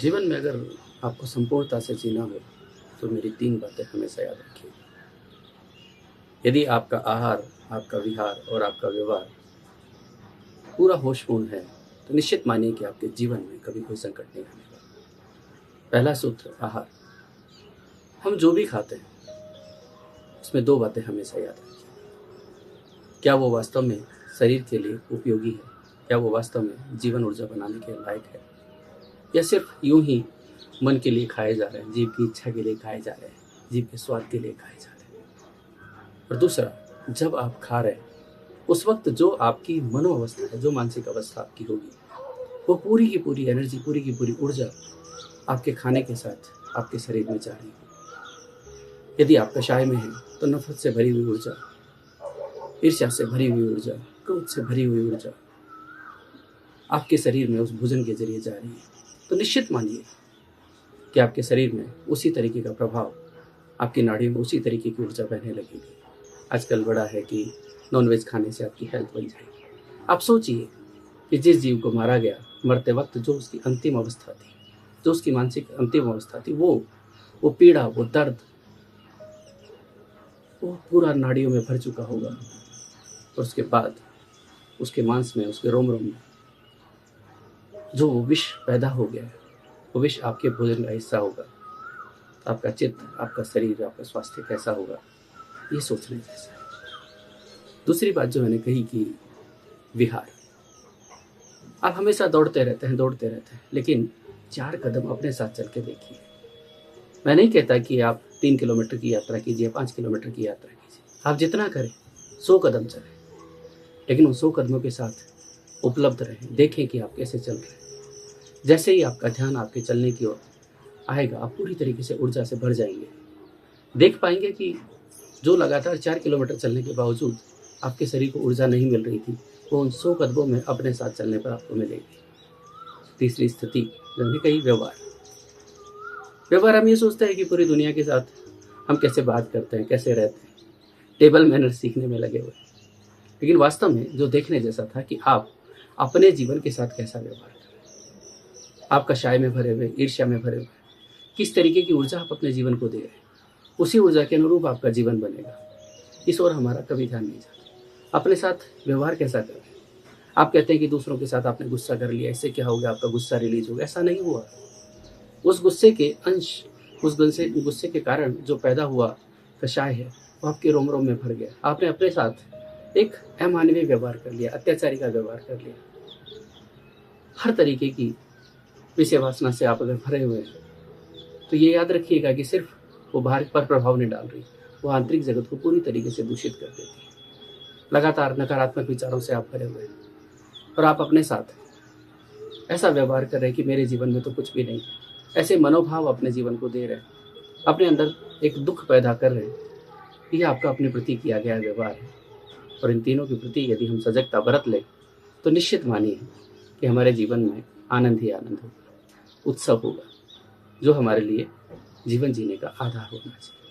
जीवन में अगर आपको संपूर्णता से जीना हो तो मेरी 3 बातें हमेशा याद रखिए। यदि आपका आहार, आपका विहार और आपका व्यवहार पूरा होशपूर्ण है तो निश्चित मानिए कि आपके जीवन में कभी कोई संकट नहीं आने वाला। पहला सूत्र आहार। हम जो भी खाते हैं उसमें 2 बातें हमेशा याद रखिए। क्या वो वास्तव में शरीर के लिए उपयोगी है? क्या वो वास्तव में जीवन ऊर्जा बनाने के लायक है, या सिर्फ यूं ही मन के लिए खाए जा रहे हैं, जीभ की इच्छा के लिए खाए जा रहे हैं, जीभ के स्वाद के लिए खाए जा रहे हैं। और दूसरा, जब आप खा रहे हैं उस वक्त जो आपकी मनोअवस्था है, जो मानसिक अवस्था आपकी होगी, वो पूरी की पूरी एनर्जी, पूरी की पूरी ऊर्जा आपके खाने के साथ आपके शरीर में जा रही है। यदि आप कषाय में हैं तो नफरत से भरी हुई ऊर्जा, ईर्ष्या से भरी हुई ऊर्जा, क्रोध से भरी हुई ऊर्जा आपके शरीर में उस भोजन के जरिए जा रही है। तो निश्चित मानिए कि आपके शरीर में उसी तरीके का प्रभाव, आपकी नाड़ियों में उसी तरीके की ऊर्जा बहने लगेगी। आजकल बड़ा है कि नॉनवेज खाने से आपकी हेल्थ बन जाएगी। आप सोचिए कि जिस जीव को मारा गया, मरते वक्त जो उसकी अंतिम अवस्था थी, जो उसकी मानसिक अंतिम अवस्था थी, वो पीड़ा, वो दर्द, वो पूरा नाड़ियों में भर चुका होगा। और उसके बाद उसके मांस में, उसके रोम रोम में जो विष पैदा हो गया है, वो विष आपके भोजन का हिस्सा होगा। आपका चित्त, आपका शरीर, आपका स्वास्थ्य कैसा होगा, ये सोचने जैसा है। दूसरी बात जो मैंने कही कि विहार। आप हमेशा दौड़ते रहते हैं, लेकिन 4 कदम अपने साथ चल के देखिए। मैं नहीं कहता कि आप 3 किलोमीटर की यात्रा कीजिए, 5 किलोमीटर की यात्रा कीजिए। आप जितना करें, 100 कदम चलें, लेकिन उन 100 कदमों के साथ उपलब्ध रहें। देखें कि आप कैसे चल रहे हैं। जैसे ही आपका ध्यान आपके चलने की ओर आएगा, आप पूरी तरीके से ऊर्जा से भर जाएंगे। देख पाएंगे कि जो लगातार 4 किलोमीटर चलने के बावजूद आपके शरीर को ऊर्जा नहीं मिल रही थी, वो उन 100 कदमों में अपने साथ चलने पर आपको मिलेगी। तीसरी स्थिति जो मैंने कही, व्यवहार। व्यवहार हम ये सोचते हैं कि पूरी दुनिया के साथ हम कैसे बात करते हैं, कैसे रहते हैं, टेबल मैनर सीखने में लगे हुए। लेकिन वास्तव में जो देखने जैसा था कि आप अपने जीवन के साथ कैसा व्यवहार करें। आप कषाय में भरे हुए, ईर्ष्या में भरे हुए, किस तरीके की ऊर्जा आप अपने जीवन को दे रहे हैं, उसी ऊर्जा के अनुरूप आपका जीवन बनेगा। इस ओर हमारा कभी ध्यान नहीं जाता। अपने साथ व्यवहार कैसा करें। आप कहते हैं कि दूसरों के साथ आपने गुस्सा कर लिया, इससे क्या हो गया, आपका गुस्सा रिलीज हो गया। ऐसा नहीं हुआ। उस गुस्से के अंश, उस गुस्से के कारण जो पैदा हुआ कषाय है, वो आपके रोम रोम में भर गया। आपने अपने साथ एक अमानवीय व्यवहार कर लिया, अत्याचारी का व्यवहार कर लिया। हर तरीके की विषय वासना से आप अगर भरे हुए हैं तो ये याद रखिएगा कि सिर्फ वो बाहर पर प्रभाव नहीं डाल रही, वो आंतरिक जगत को पूरी तरीके से दूषित कर देती है। लगातार नकारात्मक विचारों से आप भरे हुए हैं और आप अपने साथ ऐसा व्यवहार कर रहे हैं कि मेरे जीवन में तो कुछ भी नहीं। ऐसे मनोभाव अपने जीवन को दे रहे हैं, अपने अंदर एक दुख पैदा कर रहे हैं। ये आपका अपने प्रति किया गया व्यवहार है। और इन तीनों के प्रति यदि हम सजगता बरत लें तो निश्चित मानिए कि हमारे जीवन में आनंद ही आनंद होगा, उत्सव होगा, जो हमारे लिए जीवन जीने का आधार होना चाहिए।